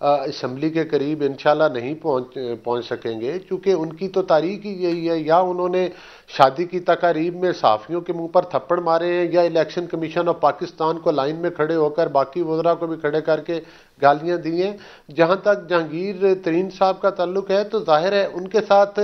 Assembly کے قریب انشاءاللہ نہیں پہنچ سکیں گے، چونکہ ان کی تو تاریخ ہی یہی ہے، یا انہوں نے شادی کی تقاریب میں صحافیوں کے منہ پر تھپڑ مارے ہیں، یا الیکشن کمیشن آف پاکستان کو لائن میں کھڑے ہو کر باقی وزراء کو بھی کھڑے کر کے گالیاں دی ہیں۔ جہاں تک جہانگیر ترین صاحب کا تعلق ہے تو ظاہر ہے ان کے ساتھ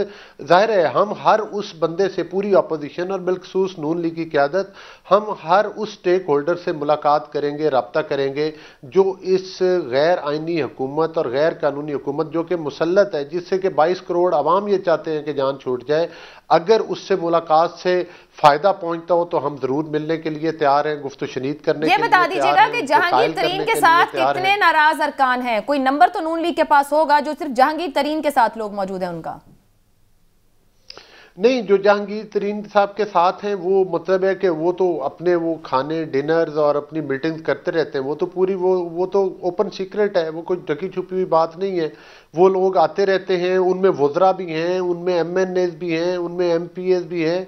ہم ہر اس بندے سے، پوری اپوزیشن اور بالخصوص نون لیگ کی قیادت، ہم ہر اس سٹیک ہولڈر سے ملاقات کریں گے، رابطہ کریں گے جو اس غیر آئینی حکومت اور غیر قانونی حکومت جو کہ مسلط ہے، جس سے کہ 22 کروڑ عوام یہ چاہتے ہیں کہ جان چھوٹ جائے، اگر اس سے ملاقات سے فائدہ پہنچتا ہو تو ہم ضرور ملنے کے لیے تیار ہیں، گفت و شنید کرنے کے لیے تیار ہیں۔ یہ بتا دیجیے گا کہ جہانگیر ترین کے ساتھ کتنے ناراض ارکان ہیں؟ کوئی نمبر تو نون لیگ کے پاس ہوگا جو صرف جہانگیر ترین کے ساتھ لوگ موجود ہیں ان کا؟ نہیں، جو جہانگیر ترین صاحب کے ساتھ ہیں وہ مطلب ہے کہ وہ تو اپنے وہ کھانے ڈنرز اور اپنی میٹنگز کرتے رہتے ہیں، وہ تو پوری وہ تو اوپن سیکرٹ ہے، وہ کوئی ڈھکی چھپی ہوئی بات نہیں ہے۔ وہ لوگ آتے رہتے ہیں، ان میں وزراء بھی ہیں، ان میں ایم این ایز بھی ہیں، ان میں ایم پی ایز بھی ہیں،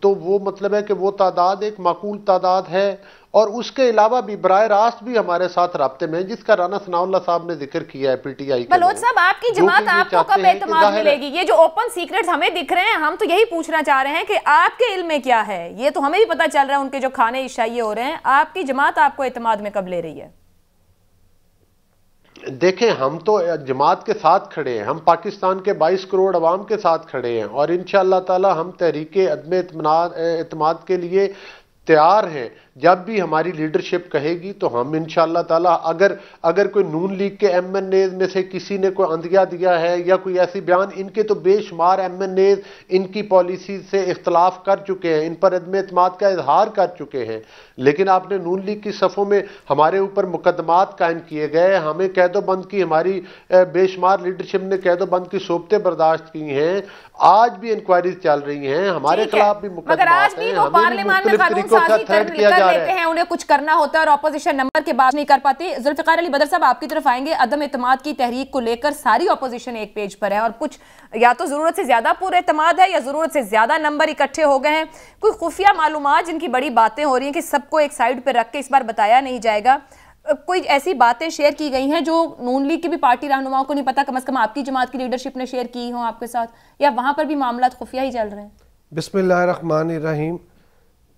تو وہ مطلب ہے کہ وہ تعداد ایک معقول تعداد ہے۔ اور اس کے علاوہ بھی براہ راست بھی ہمارے ساتھ رابطے میں، جس کا رانا ثناء اللہ صاحب نے ذکر کیا ہے پی ٹی آئی کے، بلوچ صاحب آپ کی جماعت آپ کو کب اعتماد ملے گی؟ یہ جو اوپن سیکرٹس ہمیں دکھ رہے ہیں، ہم تو یہی پوچھنا چاہ رہے ہیں کہ آپ کے علم میں کیا ہے؟ یہ تو ہمیں بھی پتہ چل رہا ہے ان کے جو کھانے عشائیے ہو رہے ہیں، آپ کی جماعت آپ کو اعتماد میں کب لے رہی ہے؟ دیکھیں، ہم تو جماعت کے ساتھ کھڑے ہیں، ہم پاکستان کے 22 کروڑ عوام کے ساتھ کھڑے ہیں، اور انشاءاللہ تعالی ہم تحریک عدم اعتماد کے لیے تیار ہیں۔ جب بھی ہماری لیڈرشپ کہے گی تو ہم انشاءاللہ تعالی اگر کوئی نون لیگ کے ایم این ایز میں سے کسی نے کوئی اندیا دیا ہے یا کوئی ایسی بیان، ان کے تو بے شمار ایم این ایز ان کی پالیسیز سے اختلاف کر چکے ہیں، ان پر عدم اعتماد کا اظہار کر چکے ہیں، لیکن آپ نے نون لیگ کی صفوں میں ہمارے اوپر مقدمات قائم کیے گئے، ہمیں قید و بند کی، ہماری بے شمار لیڈرشپ نے قید و بند کی صوبتیں برداشت کی ہیں، آج بھی انکوائریز چل رہی ہیں، ہمارے خلاف بھی مقدمات ہیں، ہمیں بھی مختلف طریقوں کا تھریٹ کیا جا رہا ہے۔ انہیں کچھ کرنا ہوتا ہے اور اپوزیشن نمبر کے بعد نہیں کر پاتی۔ ذوالفقار علی بدر صاحب آپ کی طرف آئیں گے۔ عدم اعتماد کی تحریک کو لے کر ساری اپوزیشن ایک پیج پر ہے، اور کچھ یا تو ضرورت سے زیادہ پورا اعتماد ہے یا ضرورت سے زیادہ نمبر اکٹھے ہو گئے ہیں۔ کوئی خفیہ معلومات جن کی بڑی باتیں ہو رہی ہیں کہ سب کو ایک سائیڈ پہ رکھ کے اس بار بتایا نہیں جائے گا، کوئی ایسی باتیں شیئر کی گئی ہیں جو نون لیگ کی بھی پارٹی رہنماؤں کو نہیں پتا، کم از کم آپ کی جماعت کی لیڈرشپ نے شیئر کی ہوں آپ کے ساتھ، یا وہاں پر بھی معاملات خفیہ ہی چل رہے ہیں؟ بسم اللہ الرحمن الرحیم۔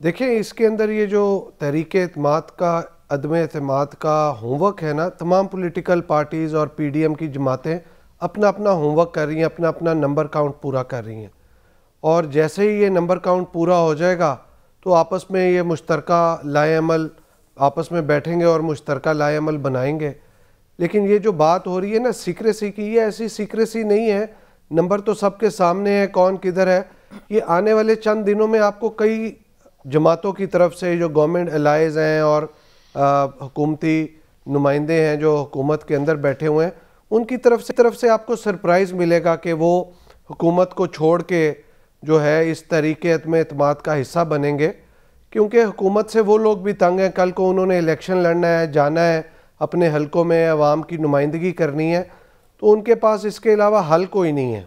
دیکھیں، اس کے اندر یہ جو تحریک اعتماد کا عدم اعتماد کا ہوم ورک ہے نا، تمام پولیٹیکل پارٹیز اور پی ڈی ایم کی جماعتیں اپنا اپنا ہوم ورک کر رہی ہیں، اپنا اپنا نمبر کاؤنٹ پورا کر رہی ہیں، اور جیسے ہی یہ نمبر کاؤنٹ پورا ہو جائے گا تو آپس میں یہ مشترکہ لائے عمل آپس میں بیٹھیں گے اور مشترکہ لائے عمل بنائیں گے۔ لیکن یہ جو بات ہو رہی ہے نا سیکریسی کی، یہ ایسی سیکریسی نہیں ہے، نمبر تو سب کے سامنے ہے، کون کدھر ہے۔ یہ آنے والے چند دنوں میں آپ کو کئی جماعتوں کی طرف سے جو گورنمنٹ الائز ہیں اور حکومتی نمائندے ہیں جو حکومت کے اندر بیٹھے ہوئے ہیں، ان کی طرف سے آپ کو سرپرائز ملے گا کہ وہ حکومت کو چھوڑ کے جو ہے اس تحریک عدم اعتماد کا حصہ بنیں گے، کیونکہ حکومت سے وہ لوگ بھی تنگ ہیں، کل کو انہوں نے الیکشن لڑنا ہے، جانا ہے، اپنے حلقوں میں عوام کی نمائندگی کرنی ہے، تو ان کے پاس اس کے علاوہ حل کوئی نہیں ہے۔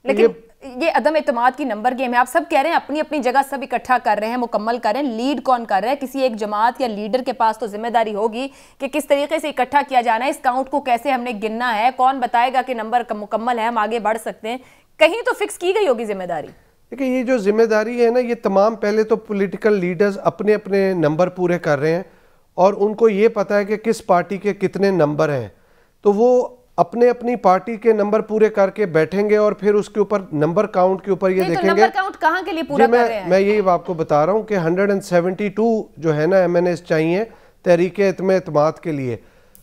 لیکن یہ عدم اعتماد کی نمبر گیم ہے، آپ سب کہہ رہے ہیں اپنی اپنی جگہ سب اکٹھا کر رہے ہیں، مکمل کر رہے ہیں، لیڈ کون کر رہا ہے؟ کسی ایک جماعت یا لیڈر کے پاس تو ذمہ داری ہوگی کہ کس طریقے سے اکٹھا کیا جانا ہے، اس کاؤنٹ کو کیسے ہم نے گننا ہے، کون بتائے گا کہ نمبر مکمل ہے، ہم آگے بڑھ سکتے ہیں، کہیں تو فکس کی گئی ہوگی ذمہ داری۔ دیکھیں، یہ جو ذمہ داری ہے نا، یہ تمام پہلے تو پولیٹیکل لیڈرز اپنے اپنے نمبر پورے کر رہے ہیں، اور ان کو یہ پتہ ہے کہ کس پارٹی کے کتنے نمبر ہیں، تو وہ اپنے اپنی پارٹی کے نمبر پورے کر کے بیٹھیں گے، اور پھر اس کے اوپر نمبر کاؤنٹ کے اوپر یہ دیکھیں گے۔ نمبر کاؤنٹ کہاں کے لیے پورا کر رہے ہیں؟ میں یہی آپ کو بتا رہا ہوں کہ 172 جو ہے نا ایم این ایز چاہیے تحریک عدم اعتماد کے لیے،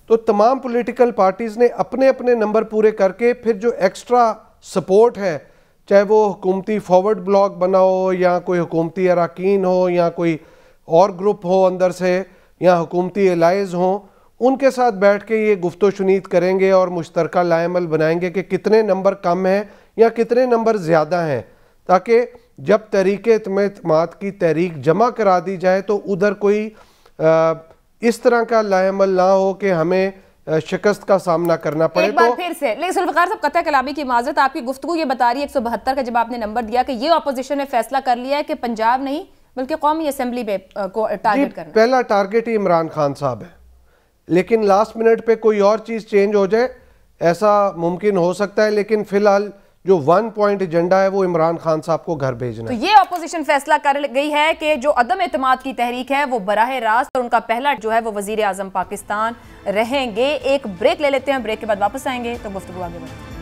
تو تمام پولیٹیکل پارٹیز نے اپنے اپنے نمبر پورے کر کے پھر جو ایکسٹرا سپورٹ ہے، چاہے وہ حکومتی فارورڈ بلاک بنا ہو یا کوئی حکومتی اراکین ہو یا کوئی اور گروپ ہو اندر سے یا حکومتی الائز ہوں، ان کے ساتھ بیٹھ کے یہ گفت و شنید کریں گے اور مشترکہ لائے عمل بنائیں گے کہ کتنے نمبر کم ہیں یا کتنے نمبر زیادہ ہیں، تاکہ جب تحریک عدم اعتماد کی تحریک جمع کرا دی جائے تو ادھر کوئی اس طرح کا لائے عمل نہ ہو کہ ہمیں شکست کا سامنا کرنا پڑے۔ ایک بار پھر سے لیکن ذوالفقار صاحب، قطع کلامی کی معذرت، آپ کی گفتگو یہ بتا رہی ہے 172 کا جب آپ نے نمبر دیا کہ یہ اپوزیشن نے فیصلہ کر لیا ہے کہ پنجاب نہیں بلکہ قومی اسمبلی کو ٹارگٹ کرنا ہے۔ پہلا ٹارگٹ ہی عمران خان صاحب ہے، لیکن لاسٹ منٹ پہ کوئی اور چیز چینج ہو جائے ایسا ممکن ہو سکتا ہے، لیکن فی الحال جو 1 پوائنٹ ایجنڈا ہے وہ عمران خان صاحب کو گھر بھیجنا ہے۔ تو یہ اپوزیشن فیصلہ کر گئی ہے کہ جو عدم اعتماد کی تحریک ہے وہ براہ راست، اور ان کا پہلا جو ہے وہ وزیر اعظم پاکستان رہیں گے۔ ایک بریک لے لیتے ہیں، بریک کے بعد واپس آئیں گے تو گفتگو آگے بڑھیں گے۔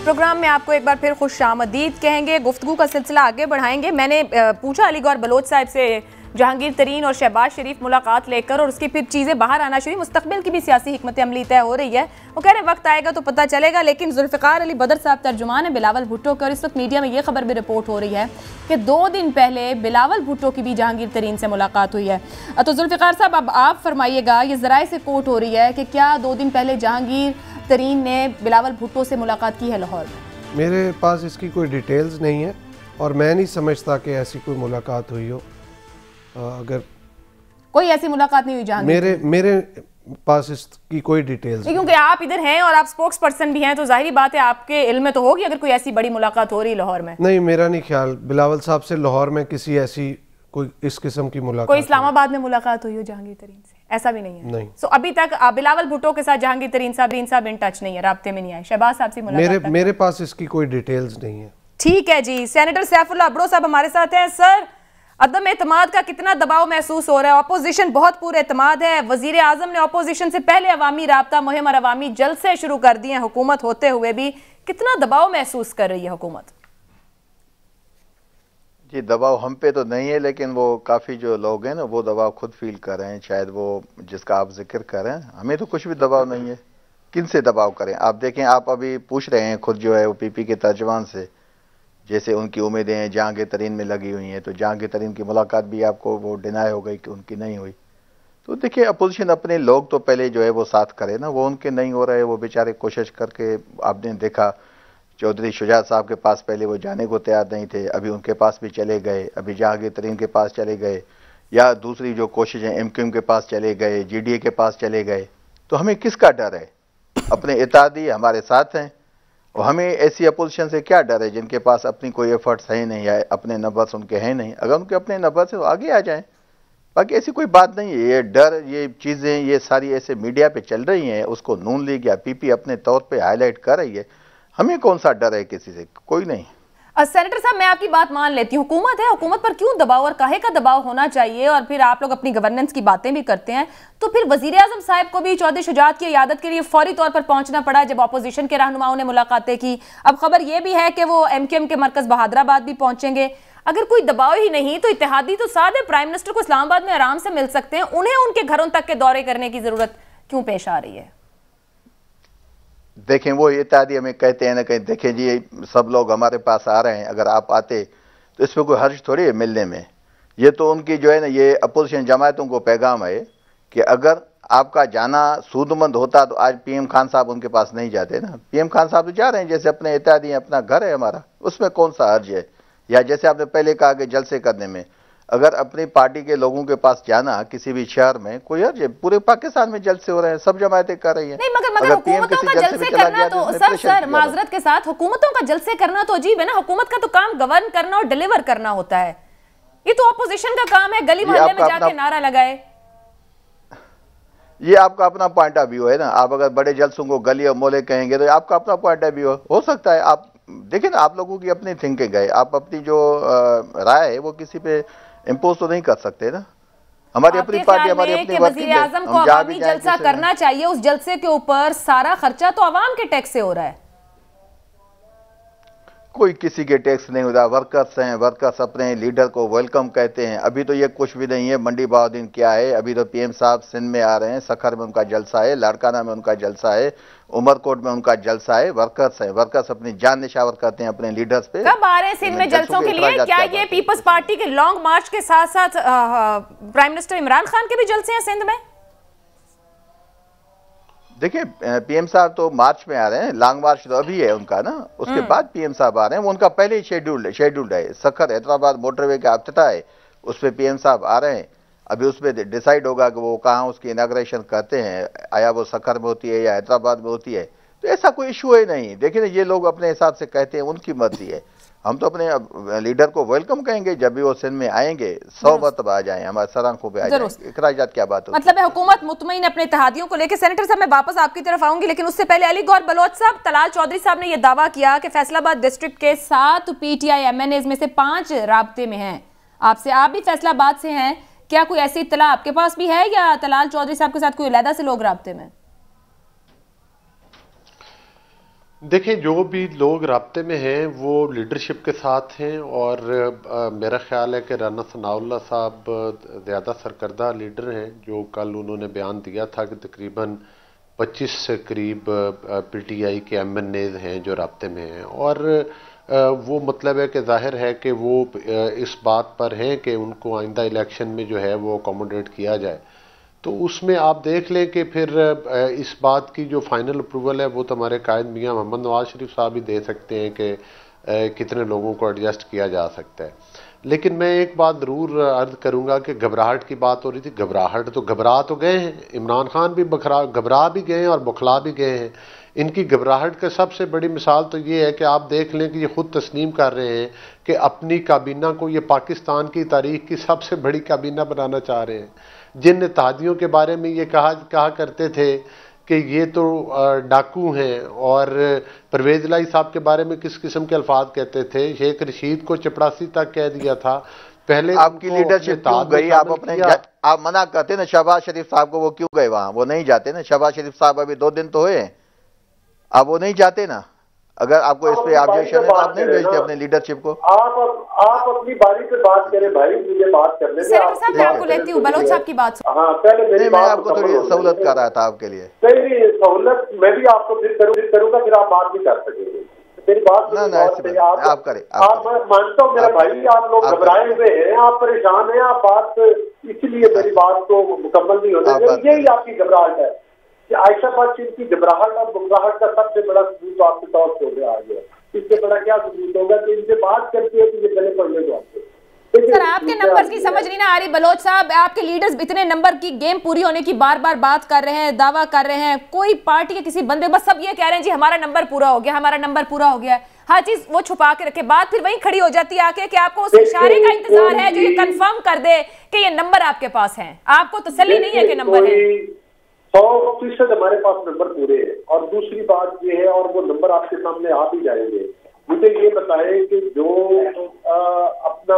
پروگرام میں آپ کو ایک بار پھر خوش آمدید کہیں گے، گفتگو کا سلسلہ آگے بڑھائیں گے۔ میں نے پوچھا علی گور بلوچ صاحب سے جہانگیر ترین اور شہباز شریف ملاقات لے کر، اور اس کی پھر چیزیں باہر آنا شروع، مستقبل کی بھی سیاسی حکمت عملی طے ہو رہی ہے۔ وہ کہہ رہے ہیں وقت آئے گا تو پتہ چلے گا، لیکن ذوالفقار علی بدر صاحب ترجمان ہیں بلاول بھٹو کے، اور اس وقت میڈیا میں یہ خبر بھی رپورٹ ہو رہی ہے کہ 2 دن پہلے بلاول بھٹو کی بھی جہانگیر ترین سے ملاقات ہوئی ہے۔ تو ذوالفقار صاحب اب آپ فرمائیے گا، یہ ذرائع سے کوٹ ہو رہی ہے کہ کیا 2 دن پہلے جہانگیر ترین نے بلاول بھٹو سے ملاقات کی ہے لاہور میں؟ میرے پاس اس کی کوئی ڈیٹیلز نہیں ہے، اور میں نہیں سمجھتا کہ ایسی کوئی ملاقات ہوئی ہو۔ اگر کوئی ایسی ملاقات نہیں ہوئی جہانگیر، میرے پاس اس کی کوئی ڈیٹیلز نہیں، کیونکہ آپ ادھر ہیں اور آپ سپوکس پرسن بھی ہیں، تو ظاہری بات ہے آپ کے علم میں تو ہوگی اگر کوئی ایسی بڑی ملاقات ہو رہی لاہور میں۔ نہیں، میرا نہیں خیال بلاول صاحب سے لاہور میں کسی ایسی کوئی اس قسم کی ملاقات، کوئی اسلام آباد میں ملاقات ہوئی ہو جہانگیر ترین سے، ایسا بھی نہیں ہے؟ نہیں۔ سو ابھی تک بلاول بھٹو کے ساتھ جہانگیر ترین صاحب ان ٹچ نہیں ہے، رابطے میں نہیں آئے، شہباز صاحب سے ملاقات؟ میرے پاس اس کی کوئی ڈیٹیلز نہیں ہے۔ ٹھیک ہے جی، سینیٹر سیف اللہ ابڑو صاحب ہمارے ساتھ ہیں۔ سر، عدم اعتماد کا کتنا دباؤ محسوس ہو رہا ہے؟ اپوزیشن بہت پور اعتماد ہے، وزیر اعظم نے اپوزیشن سے پہلے عوامی رابطہ مہم اور عوامی جلسے شروع کر دیے ہیں، حکومت ہوتے ہوئے بھی کتنا دباؤ محسوس کر رہی ہے حکومت؟ جی دباؤ ہم پہ تو نہیں ہے، لیکن وہ کافی جو لوگ ہیں نا وہ دباؤ خود فیل کر رہے ہیں، شاید وہ جس کا آپ ذکر کر رہے ہیں۔ ہمیں تو کچھ بھی دباؤ نہیں ہے، کن سے دباؤ کریں؟ آپ دیکھیں، آپ ابھی پوچھ رہے ہیں خود جو ہے وہ پی پی کے ترجمان سے، جیسے ان کی امیدیں جہانگیر ترین میں لگی ہوئی ہیں، تو جہانگیر ترین کی ملاقات بھی آپ کو وہ ڈینائی ہو گئی کہ ان کی نہیں ہوئی۔ تو دیکھیں اپوزیشن اپنے لوگ تو پہلے جو ہے وہ ساتھ کرے نا، وہ ان کے نہیں ہو رہے، وہ بیچارے کوشش کر کے، آپ نے دیکھا چودھری شجاعت صاحب کے پاس پہلے وہ جانے کو تیار نہیں تھے، ابھی ان کے پاس بھی چلے گئے، ابھی جہانگیر ترین کے پاس چلے گئے، یا دوسری جو کوششیں ایم کیو ایم کے پاس چلے گئے، جی ڈی اے کے پاس چلے گئے۔ تو ہمیں کس کا ڈر ہے؟ اپنے اتحادی ہمارے ساتھ ہیں، اور ہمیں ایسی اپوزیشن سے کیا ڈر ہے جن کے پاس اپنی کوئی ایفرٹس ہیں نہیں، یا اپنے نمبرس ان کے ہیں نہیں؟ اگر ان کے اپنے نمبرس ہیں تو آگے آ جائیں، باقی ایسی کوئی بات نہیں ہے۔ یہ ڈر، یہ چیزیں، یہ ساری ایسے میڈیا پہ چل رہی ہیں، اس کو نون لیگ یا پی پی اپنے طور پہ ہائی لائٹ کر رہی ہے، ہمیں کون سا ڈر ہے کسی سے؟ کوئی نہیں۔ سینیٹر صاحب میں آپ کی بات مان لیتی ہوں، حکومت ہے، حکومت پر کیوں دباؤ اور کاہے کا دباؤ ہونا چاہیے؟ اور پھر آپ لوگ اپنی گورننس کی باتیں بھی کرتے ہیں، تو پھر وزیر اعظم صاحب کو بھی چودھری شجاعت کی عیادت کے لیے فوری طور پر پہنچنا پڑا جب اپوزیشن کے رہنماؤں نے ملاقاتیں کی۔ اب خبر یہ بھی ہے کہ وہ ایم کیو ایم کے مرکز بہادرآباد بھی پہنچیں گے۔ اگر کوئی دباؤ ہی نہیں تو اتحادی تو ساتھ ہے، پرائم منسٹر کو اسلام آباد میں آرام سے مل سکتے ہیں، انہیں ان کے گھروں تک کے دورے کرنے کی ضرورت کیوں پیش آ رہی ہے؟ دیکھیں وہ اتحادی ہمیں کہتے ہیں نا کہ دیکھیں جی سب لوگ ہمارے پاس آ رہے ہیں، اگر آپ آتے تو اس میں کوئی حرج تھوڑی ہے ملنے میں۔ یہ تو ان کی جو ہے نا، یہ اپوزیشن جماعتوں کو پیغام ہے کہ اگر آپ کا جانا سود مند ہوتا تو آج پی ایم خان صاحب ان کے پاس نہیں جاتے نا۔ پی ایم خان صاحب تو جا رہے ہیں، جیسے اپنے اتحادی ہیں، اپنا گھر ہے ہمارا، اس میں کون سا حرج ہے؟ یا جیسے آپ نے پہلے کہا کہ جلسے کرنے میں، اگر اپنی پارٹی کے لوگوں کے پاس جانا کسی بھی شہر میں کوئی حرج ہے؟ پورے پاکستان میں جلسے ہو رہے ہیں، سب جماعتیں کر رہی ہیں۔ نہیں مگر حکومتوں کا جلسے کرنا تو سر معذرت کے ساتھ حکومتوں کا جلسے کرنا تو عجیب ہے نا، حکومت کا تو کام گورن کرنا اور ڈیلیور کرنا ہوتا ہے، یہ تو اپوزیشن کا کام ہے گلی محلے میں جا کے نعرہ لگائے۔ یہ آپ کا اپنا پوائنٹ آف ویو ہے نا، آپ اگر بڑے جلسوں کو گلی اور مولے کہیں گے تو آپ کا اپنا پوائنٹ آف ویو ہو سکتا ہے۔ آپ دیکھیں نا، آپ لوگوں کی اپنی تھنکنگ ہے، آپ اپنی جو رائے ہے وہ کسی پہ امپوز تو نہیں کر سکتے نا۔ ہماری اپنی پارٹی، ہماری اپنی وزیر اعظم کو عوامی جلسہ کرنا چاہیے، اس جلسے کے اوپر سارا خرچہ تو عوام کے ٹیکس سے ہو رہا ہے۔ کوئی کسی کے ٹیکس نہیں ہوتا، ورکرز ہیں، ورکرز اپنے لیڈر کو ویلکم کہتے ہیں۔ ابھی تو یہ کچھ بھی نہیں ہے، منڈی بہادین کیا ہے، ابھی تو پی ایم صاحب سندھ میں آ رہے ہیں، سکھر میں ان کا جلسہ ہے، لاڑکانہ میں ان کا جلسہ ہے، عمر کوٹ میں ان کا جلسہ ہے۔ ورکرز ہیں، ورکرز اپنی جان نشاور کرتے ہیں اپنے لیڈرز پہ۔ کب آ رہے ہیں سندھ میں جلسوں کے لیے؟ کیا یہ پیپلز پارٹی کے لانگ مارچ کے ساتھ ساتھ پرائم منسٹر عمران خان کے بھی جلسے ہیں سندھ میں؟ دیکھیں پی ایم صاحب تو مارچ میں آ رہے ہیں، لانگ مارچ تو ابھی ہے ان کا نا، اس کے بعد پی ایم صاحب آ رہے ہیں، وہ ان کا پہلے ہی شیڈولڈ ہے۔ سکھر حیدرآباد موٹر وے کا افتتاح ہے، اس پہ پی ایم صاحب آ رہے ہیں۔ ابھی اس پہ ڈیسائیڈ ہوگا کہ وہ کہاں اس کی اناگریشن کرتے ہیں، آیا وہ سکھر میں ہوتی ہے یا حیدرآباد میں ہوتی ہے، تو ایسا کوئی ایشو ہے نہیں۔ دیکھیں یہ لوگ اپنے حساب سے کہتے ہیں، ان کی مرضی ہے۔ ہم تو اپنے لیڈر کو ویلکم کہیں گے جب بھی وہ سندھ میں آئیں گے 100 مرتبہ آ جائیں، ہمارے سر آنکھوں پہ آ جائیں، اخراجات کیا بات ہوتی ہے؟ مطلب ہے حکومت مطمئن اپنے اتحادیوں کو لے کے۔ سینیٹر صاحب میں واپس آپ کی طرف آؤں گی، لیکن اس سے پہلے علی گور بلوچ صاحب، طلال چودھری صاحب نے یہ دعویٰ کیا کہ فیصل آباد ڈسٹرکٹ کے 7 P T I M N A's میں سے 5 رابطے میں ہیں آپ سے، آپ بھی فیصل آباد سے ہیں، کیا کوئی ایسی اطلاع آپ کے پاس بھی ہے یا طلال چودھری صاحب کے ساتھ کوئی علیحدہ سے لوگ رابطے میں؟ دیکھیں جو بھی لوگ رابطے میں ہیں وہ لیڈرشپ کے ساتھ ہیں، اور میرا خیال ہے کہ رانا ثناء اللہ صاحب زیادہ سرکردہ لیڈر ہیں، جو کل انہوں نے بیان دیا تھا کہ تقریباً 25 سے قریب پی ٹی آئی کے ایم این ایز ہیں جو رابطے میں ہیں، اور وہ مطلب ہے کہ ظاہر ہے کہ وہ اس بات پر ہیں کہ ان کو آئندہ الیکشن میں جو ہے وہ اکوموڈیٹ کیا جائے، تو اس میں آپ دیکھ لیں کہ پھر اس بات کی جو فائنل اپروول ہے وہ تو ہمارے قائد میاں محمد نواز شریف صاحب ہی دے سکتے ہیں کہ کتنے لوگوں کو ایڈجسٹ کیا جا سکتا ہے۔ لیکن میں ایک بات ضرور عرض کروں گا کہ گھبراہٹ کی بات ہو رہی تھی، گھبرا تو گئے ہیں، عمران خان بھی گھبرا بھی گئے ہیں اور بخلا بھی گئے ہیں۔ ان کی گھبراہٹ کا سب سے بڑی مثال تو یہ ہے کہ آپ دیکھ لیں کہ یہ خود تسلیم کر رہے ہیں کہ اپنی کابینہ کو یہ پاکستان کی تاریخ کی سب سے بڑی کابینہ بنانا چاہ رہے ہیں۔ جن اتحادیوں کے بارے میں یہ کہا کرتے تھے کہ یہ تو ڈاکو ہیں، اور پرویز الہی صاحب کے بارے میں کس قسم کے الفاظ کہتے تھے، شیخ رشید کو چپڑاسی تک کہہ دیا تھا۔ پہلے آپ کی لیڈرشپ کیوں گئی؟ آپ اپنے آپ منع کرتے نا شہباز شریف صاحب کو، وہ کیوں گئے وہاں؟ وہ نہیں جاتے نا، شہباز شریف صاحب ابھی 2 دن تو ہوئے ہیں، اب وہ نہیں جاتے نا۔ اگر آپ کو اس پہ آبجیکشن ہے تو آپ نہیں بھیجتے اپنے لیڈرشپ کو۔ آپ اپنی باری پہ بات کریں بھائی، مجھے بات کرنے دیں۔ سینیٹر صاحب میں آپ کو لیتی ہوں، بلوچ صاحب کی بات۔ ہاں پہلے میری میں آپ کو تھوڑی سہولت کر رہا تھا آپ کے لیے۔ نہیں سہولت میں بھی آپ کو پھر کروں گا، پھر آپ بات بھی کر سکیں گے میری بات۔ آپ کریں، آپ مانتا ہوں میرا بھائی، آپ لوگ گھبرائے ہوئے ہیں، آپ پریشان ہیں، آپ بات اس لیے میری بات کو مکمل نہیں ہونے دیں، یہی آپ کی گھبراہٹ ہے کہ عائشہ بچ کی گھبراہٹ اور بخلاہٹ کا سب سے بڑا ثبوت آپ کے طور پہ ہو گیا آگے۔ اس سے بڑا کیا ثبوت ہوگا کہ ان سے بات کرتے ہیں کہ یہ گلے پڑنے کو آتے ہیں۔ سر آپ کے نمبر کی سمجھ نہیں نہ آ رہی بلوچ صاحب، آپ کے لیڈرز اتنے نمبر کی گیم پوری ہونے کی بار بار بات کر رہے ہیں، دعویٰ کر رہے ہیں، کوئی پارٹی کے کسی بندے بس سب یہ کہہ رہے ہیں جی ہمارا نمبر پورا ہو گیا، ہمارا نمبر پورا ہو گیا ہے، ہر چیز وہ چھپا کے رکھے، بات پھر وہیں کھڑی ہو جاتی ہے آکے کہ آپ کو اس اشارے کا انتظار ہے جو یہ کنفرم کر دے کہ یہ نمبر آپ کے پاس ہیں، آپ کو تسلی نہیں ہے کہ نمبر ہے۔ 100% ہمارے پاس نمبر پورے ہیں، اور دوسری بات یہ ہے، اور وہ نمبر آپ کے سامنے آ بھی جائیں گے۔ مجھے یہ بتائیں کہ جو اپنا